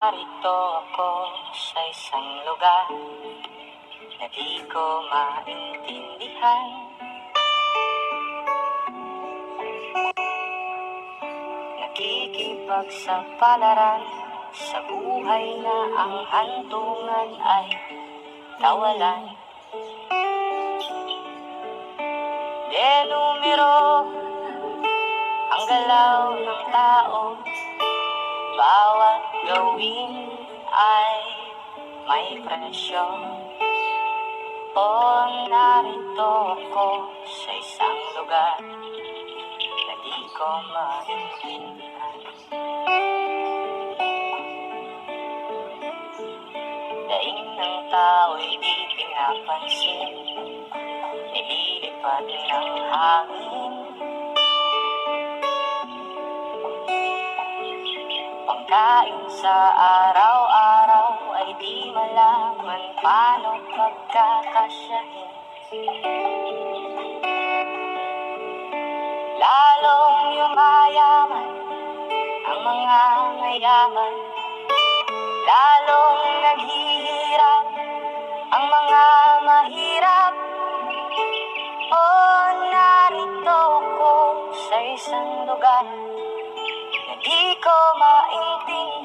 Narito ako sa isang lugar na di ko maintindihan. Nakikipagsapalaran sa buhay na ang hantungan ay kawalan. De numero ang galaw ng tao, bawat gawin ay may presyo. O narito ako sa isang lugar na di ko maintindihan. Daing ng tao'y di pinapansin, nililipad ng hangin. Pagkain sa araw-araw ay di malaman paano pagkakasyahin. Lalong yumayaman ang mga mayaman, lalong naghihirap ang mga mahirap. O narito ako sa isang lugar na di ko maintindihan.